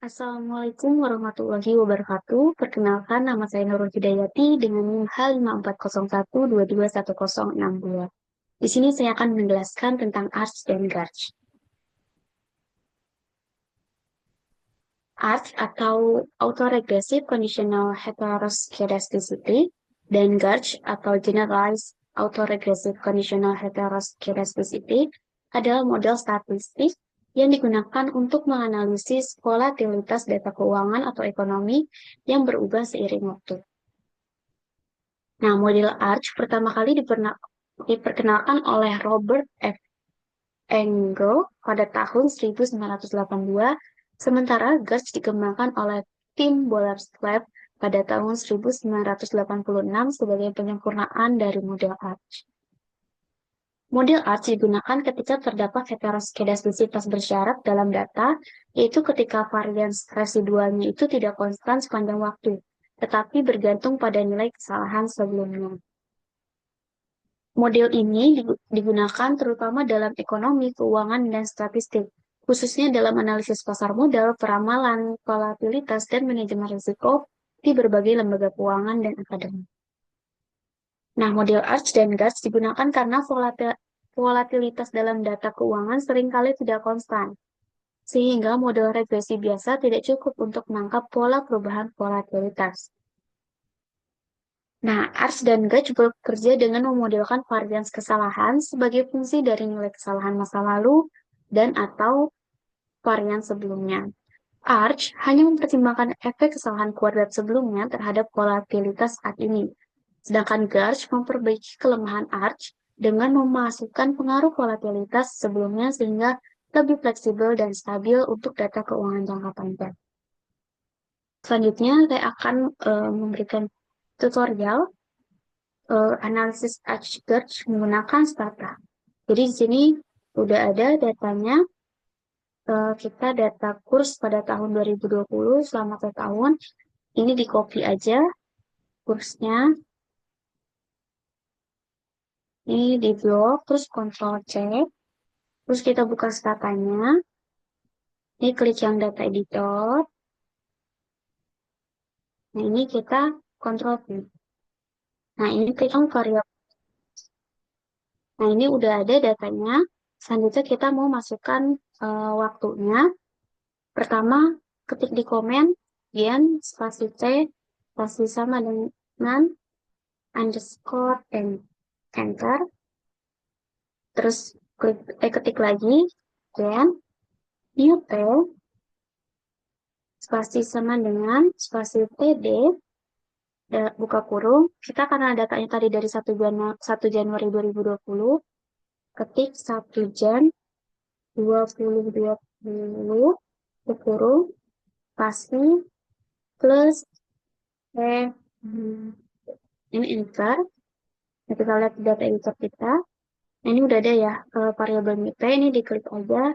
Assalamualaikum warahmatullahi wabarakatuh. Perkenalkan, nama saya Nurul Hidayati dengan NIM H5401221062. Di sini saya akan menjelaskan tentang ARCH dan GARCH. ARCH atau Autoregressive Conditional Heteroscedasticity dan GARCH atau Generalized Autoregressive Conditional Heteroscedasticity adalah model statistik yang digunakan untuk menganalisis volatilitas data keuangan atau ekonomi yang berubah seiring waktu. Nah, model ARCH pertama kali diperkenalkan oleh Robert F. Engel pada tahun 1982, sementara GARCH dikembangkan oleh tim Bollard Lab pada tahun 1986 sebagai penyempurnaan dari model ARCH. Model ARCH digunakan ketika terdapat heteroskedastisitas bersyarat dalam data, yaitu ketika varians residualnya itu tidak konstan sepanjang waktu, tetapi bergantung pada nilai kesalahan sebelumnya. Model ini digunakan terutama dalam ekonomi, keuangan, dan statistik, khususnya dalam analisis pasar modal, peramalan, volatilitas, dan manajemen risiko di berbagai lembaga keuangan dan akademik. Nah, model ARCH dan GARCH digunakan karena volatilitas dalam data keuangan seringkali tidak konstan, sehingga model regresi biasa tidak cukup untuk menangkap pola perubahan volatilitas. Nah, ARCH dan GARCH bekerja dengan memodelkan varians kesalahan sebagai fungsi dari nilai kesalahan masa lalu dan atau varian sebelumnya. ARCH hanya mempertimbangkan efek kesalahan kuadrat sebelumnya terhadap volatilitas saat ini, sedangkan GARCH memperbaiki kelemahan ARCH dengan memasukkan pengaruh volatilitas sebelumnya sehingga lebih fleksibel dan stabil untuk data keuangan jangka panjang. Selanjutnya, saya akan memberikan tutorial analisis ARCH-GARCH menggunakan Stata. Jadi di sini udah ada datanya. Kita data kurs pada tahun 2020 selama 1 tahun. Ini di copy aja kursnya. Ini di blok, terus Ctrl C. Terus kita buka statanya. Ini klik yang data editor. Nah, ini kita Ctrl V. Nah, ini klik yang variabel. Nah, ini udah ada datanya. Selanjutnya kita mau masukkan waktunya. Pertama, ketik di komen, gen, spasi T, spasi sama dengan underscore, and enter. Terus ketik lagi, gen, new T, spasi sama dengan spasi TD, buka kurung. Kita karena datanya tadi dari 1 Januari 2020, ketik 1 Jan 2020, kurung, spasi, plus, ini enter. Nah, kita lihat data editor kita. Nah, ini udah ada ya, variabel T, ini diklik aja.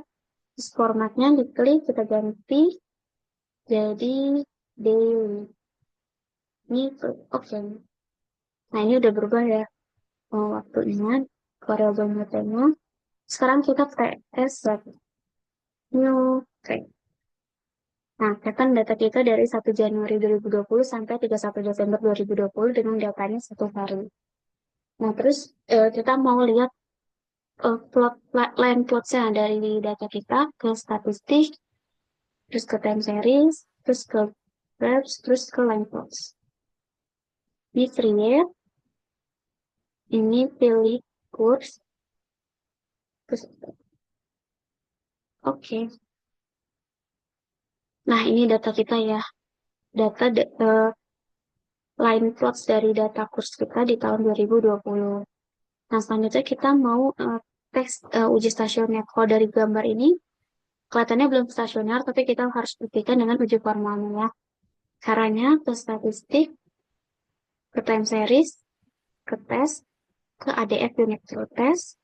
Terus formatnya diklik, kita ganti jadi daily. Ini oke. Nah, ini udah berubah ya waktunya, variabel nya. Sekarang kita ts new track. Nah, kan data kita dari 1 Januari 2020 sampai 31 Desember 2020 dengan datanya 1 hari. Nah, terus kita mau lihat line plots-nya dari data kita ke statistik, terus ke time series, terus ke graphs, terus ke line plots. Ini create, ini pilih kurs, terus oke. Nah, ini data kita ya, data line plots dari data kurs kita di tahun 2020. Nah, selanjutnya kita mau tes uji stasioner. Kalau dari gambar ini, kelihatannya belum stasioner, tapi kita harus buktikan dengan uji formalnya ya. Caranya ke statistik, ke time series, ke tes, ke ADF unit through test,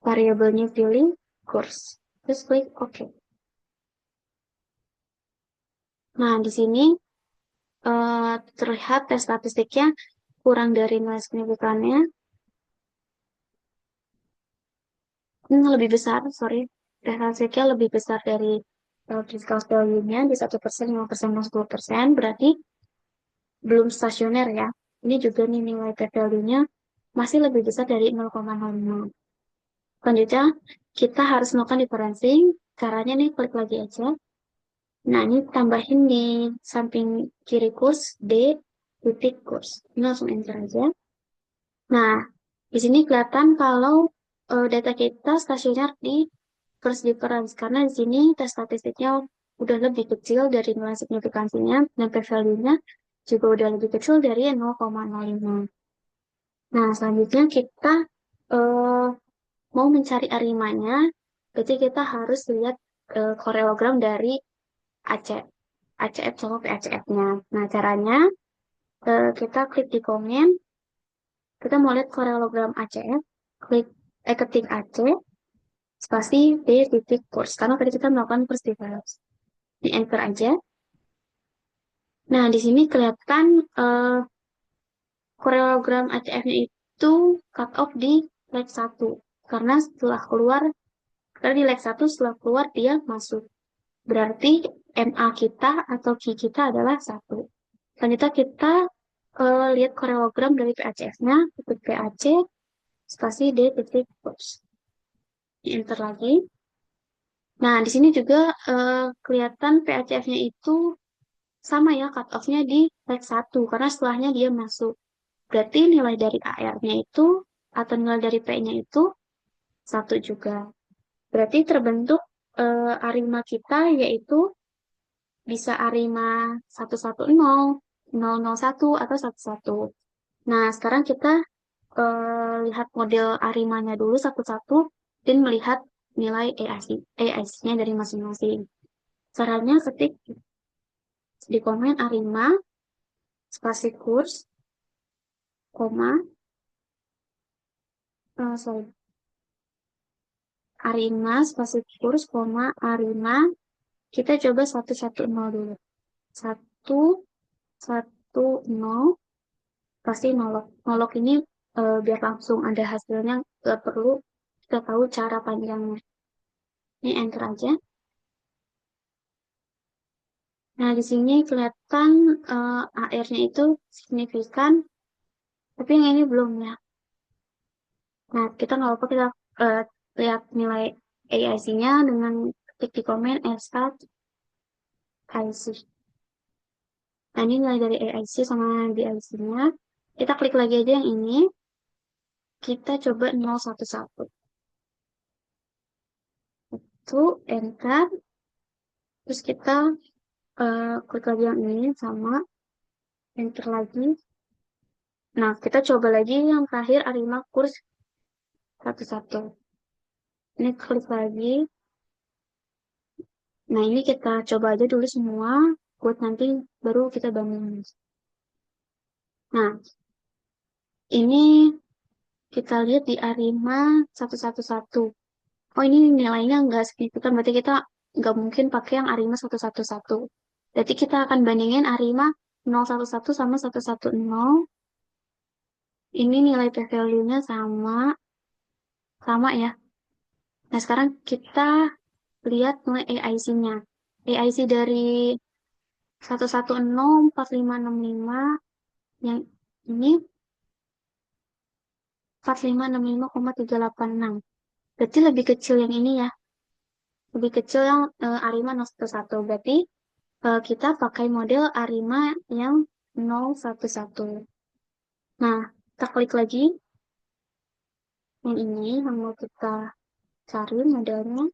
variabelnya pilih kurs, terus klik OK. Nah, di sini terlihat tes statistiknya kurang dari nilai signifikannya. Ini lebih besar, sorry. Tes statistiknya lebih besar dari critical value-nya di 1%, 5%, dan 10%, berarti belum stasioner ya. Ini juga nih nilai p-value-nya masih lebih besar dari 0,05. Selanjutnya, kita harus melakukan differencing. Caranya nih, klik lagi aja. Nah, ini tambahin di samping kiri kurs, D titik kurs. Ini langsung enter aja. Nah, di sini kelihatan kalau data kita stasioner di first difference. Karena di sini tes statistiknya udah lebih kecil dari nilai signifikansinya, dan p-value-nya juga udah lebih kecil dari 0,05. Nah, selanjutnya kita eh, mau mencari arimanya, berarti kita harus lihat koreogram dari AC, ACF sama PACF-nya. Nah, caranya kita klik di komen, kita mau lihat koreogram ACF, ketik AC, spasi B titik kurs, karena tadi kita melakukan first difference. Di enter aja. Nah, di sini kelihatan koreogram ACF-nya itu cut off di leg 1. Karena setelah keluar, karena di leg 1 setelah keluar dia masuk. Berarti MA kita atau Q kita adalah 1. Selanjutnya kita lihat koreogram dari PACF-nya, titik PAC, spasi D titik post. Di enter lagi. Nah, di sini juga kelihatan PACF-nya itu sama ya, cut off-nya di leg 1, karena setelahnya dia masuk. Berarti nilai dari AR-nya itu, atau nilai dari P-nya itu, 1 juga. Berarti terbentuk arima kita, yaitu bisa arima 110, 001, atau 11. Nah, sekarang kita lihat model arimanya dulu satu-satu dan melihat nilai AIC-nya dari masing-masing. Caranya ketik di komen arima, spasi kurs, koma, sorry, arima, spasi kurs, koma, arima, kita coba 110 dulu. 110, pasti nolok. Nolok ini biar langsung ada hasilnya, nggak perlu kita tahu cara panjangnya. Ini enter aja. Nah, di sini kelihatan AR-nya itu signifikan, tapi yang ini belum ya. Nah, kita nggak lupa kita eh, lihat nilai AIC-nya dengan ketik di komen start IC. Nah, ini nilai dari AIC sama BIC-nya. Kita klik lagi aja yang ini. Kita coba 011. Itu enter. Terus kita klik lagi yang ini sama enter lagi. Nah, kita coba lagi yang terakhir Arima kurs 11. Ini klik lagi. Nah, ini kita coba aja dulu semua buat nanti baru kita bandingin. Nah, ini kita lihat di Arima 111. Oh, ini nilainya nggak signifikan, berarti kita nggak mungkin pakai yang Arima 111. Berarti kita akan bandingin Arima 011 sama 110. Ini nilai p-value-nya sama, sama ya. Nah, sekarang kita lihat nilai AIC-nya. AIC dari 1104565 yang ini 4565,386. Berarti lebih kecil yang ini ya. Lebih kecil yang Arima 011. Berarti kita pakai model Arima yang 011. Nah, kita klik lagi yang ini yang mau kita cari modelnya.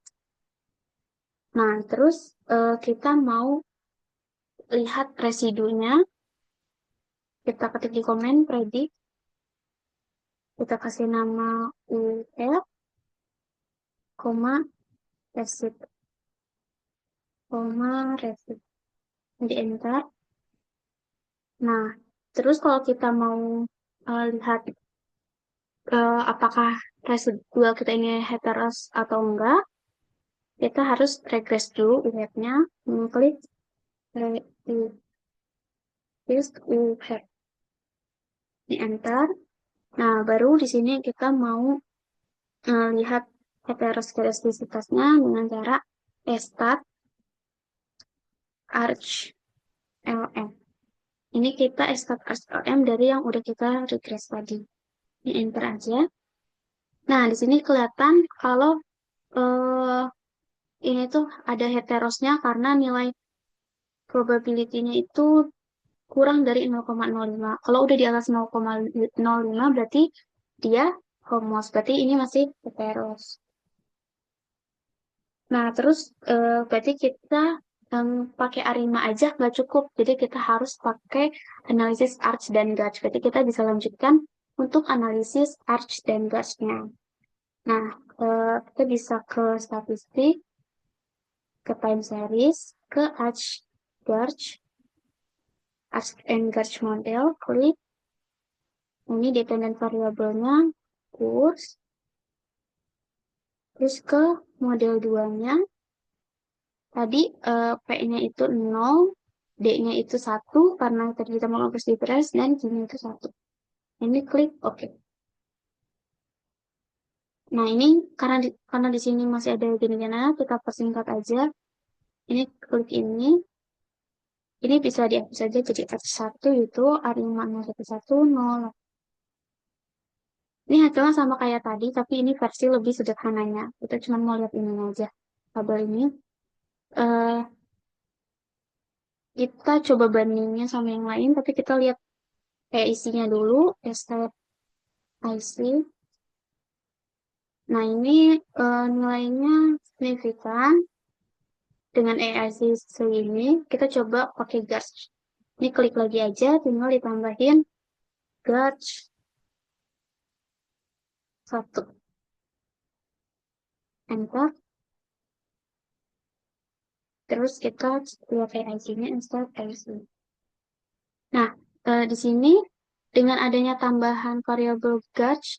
Nah, terus kita mau lihat residunya. Kita ketik di komen predik. Kita kasih nama UF, koma, resid, koma, resid. Di enter. Nah, terus kalau kita mau lihat apakah residual kita ini heteros atau enggak, kita harus regress dulu UF-nya, klik regress UF, di enter. Nah, baru di sini kita mau lihat heterosklerositasnya dengan cara stat Arch LM. Ini kita extract Arch LM dari yang udah kita regress tadi. Ini enter aja. Nah, di sini kelihatan kalau ini tuh ada heterosnya karena nilai probability-nya itu kurang dari 0,05. Kalau udah di atas 0,05 berarti dia homos, berarti ini masih heteros. Nah, terus berarti kita pakai ARIMA aja nggak cukup, jadi kita harus pakai analisis Arch dan Gauge. Berarti kita bisa lanjutkan untuk analisis Arch dan Gauge-nya. Nah, kita bisa ke statistik, ke time series, ke Arch, Gauge, Arch and Gauge model, klik. Ini dependent variabelnya, kurs. Terus ke model 2-nya, tadi P-nya itu 0, D-nya itu 1, karena tadi kita mau hapus di press, dan G-nya itu 1. Ini klik OK. Nah, ini karena di sini masih ada gini-gini, kita persingkat aja. Ini klik ini. Ini bisa dihapus saja jadi F1 itu A5011, Ini hasilnya sama kayak tadi, tapi ini versi lebih sederhananya. Kita cuma mau lihat ini aja. Tabel ini. eh kita coba bandingnya sama yang lain, tapi kita lihat isinya dulu. Step IC. Nah, ini nilainya signifikan. Dengan AIC segini, kita coba pakai Gauge. Ini klik lagi aja, tinggal ditambahin Gauge 1. Enter. Terus kita lihat AIC-nya, insert AIC. Nah, di sini dengan adanya tambahan variabel Gauge,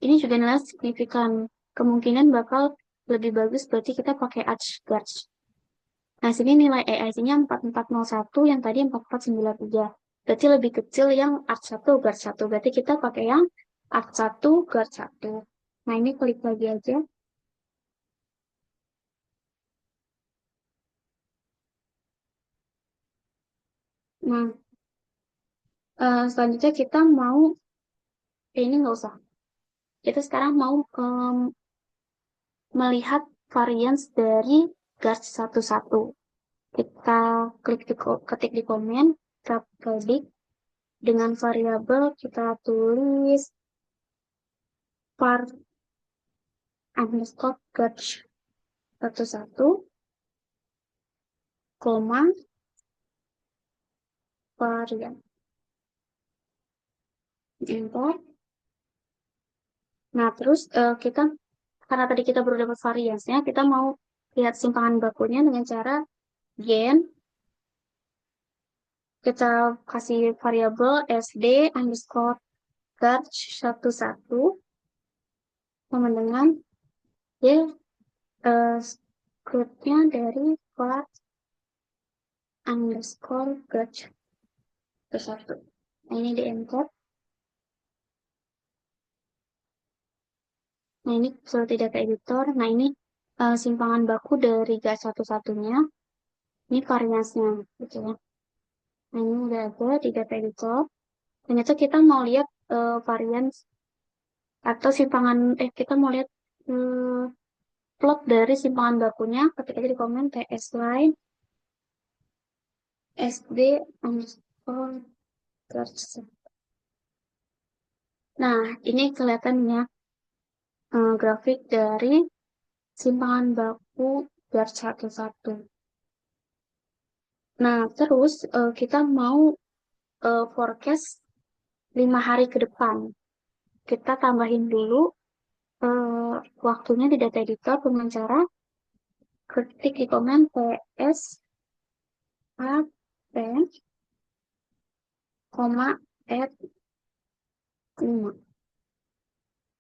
ini juga nilai signifikan. Kemungkinan bakal lebih bagus berarti kita pakai Arch Gauge. Nah, sini nilai AIC-nya 4401, yang tadi 4493. Berarti lebih kecil yang Arch 1 Gauge 1. Berarti kita pakai yang Arch 1 Gauge 1. Nah, ini klik lagi aja. Nah, selanjutnya kita mau, ini nggak usah. Kita sekarang mau melihat varians dari Gauge 11. Kita ketik di komen, kita predict dengan variabel kita tulis var underscore Gauge 11, koma, varian. Enter. Nah, terus kita, karena tadi kita baru dapat variansnya, kita mau lihat simpangan bakunya dengan cara gen. Kita kasih variabel sd underscore Gauge 11 sama dengan ya scriptnya dari var underscore Gauge 11. Nah, ini di enter. Nah, ini seperti data editor. Nah, ini simpangan baku dari Gauge 11-nya. Ini variansnya, gitu ya. Nah, ini udah ada di data editor. Ternyata kita mau lihat varian atau simpangan, kita mau lihat plot dari simpangan bakunya. Ketik aja di komen ts line sd underscore Gauge. Nah, ini kelihatannya grafik dari simpangan baku Gauge 11. Nah, terus kita mau forecast 5 hari ke depan. Kita tambahin dulu waktunya di data editor dengan cara ketik di komen ps append, koma, add 5.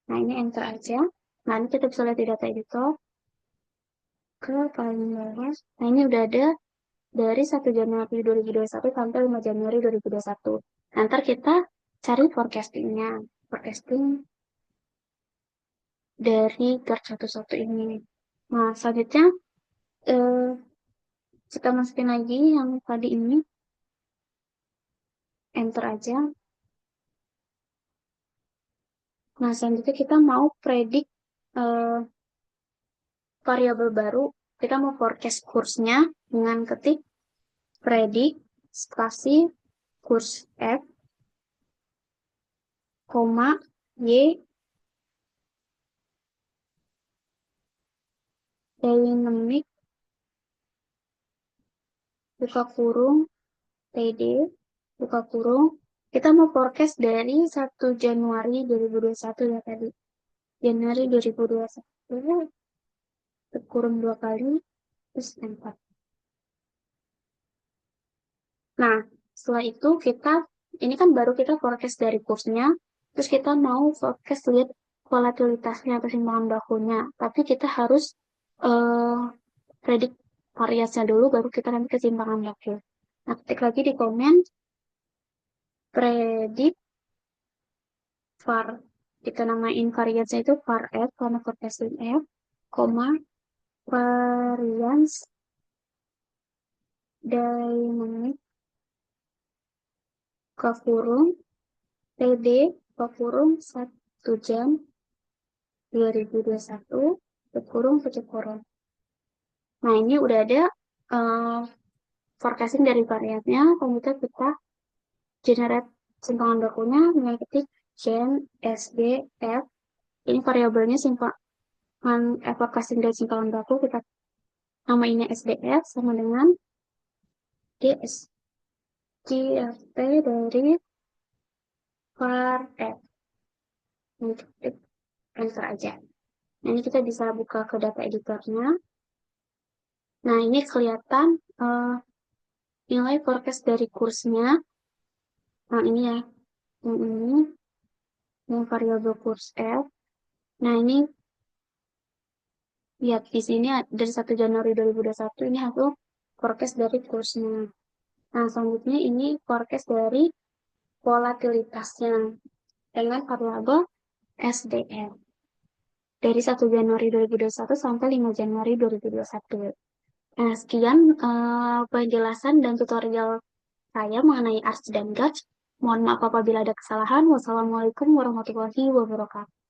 Nah, ini enter aja. Nah, ini kita bisa lihat di data editor ke paling bawah. Nah, ini udah ada dari 1 Januari 2021 sampai 5 Januari 2021. Nanti kita cari forecastingnya. Forecasting dari Gauge 11 ini. Nah, selanjutnya Kita masukin lagi yang tadi ini, enter aja. Nah, selanjutnya kita mau predik variabel baru. Kita mau forecast kursnya dengan ketik predik spasi kurs F, koma, Y, dynamic, buka kurung, TD, buka kurung. Kita mau forecast dari 1 Januari 2021 ya tadi. Januari 2021, kurung 2 kali, terus 4. Nah, setelah itu ini kan baru kita forecast dari kursnya, terus kita mau forecast lihat volatilitasnya atau simpangan bakunya. Tapi kita harus uh, predik variasinya dulu, baru kita nanti ke simpangan baku. Nah, ketik lagi di komen, predik var, kita namain variansnya itu var F, karena forecasting F, koma, varians dynamic, ke kurung, TD, ke kurung, 1 jam, 2021, kurung tutup kurung. Nah, ini udah ada uh, forecasting dari variabelnya. Kemudian kita generate simpangan bakunya dengan ketik gen sdf. Ini variabelnya simpangan forecasting dari simpangan baku, kita namainnya sdf sama dengan dsgft dari var f. Ini ketik enter aja. Nah, ini kita bisa buka ke data editornya. Nah, ini kelihatan nilai forecast dari kursnya. Nah, ini ya, yang variabel kurs F. Nah, ini lihat di sini dari 1 Januari 2021 ini hasil forecast dari kursnya. Nah, selanjutnya ini forecast dari volatilitasnya dengan variabel SDR dari 1 Januari 2021 sampai 5 Januari 2021. Nah, sekian penjelasan dan tutorial saya mengenai ARCH dan GARCH. Mohon maaf apabila ada kesalahan. Wassalamualaikum warahmatullahi wabarakatuh.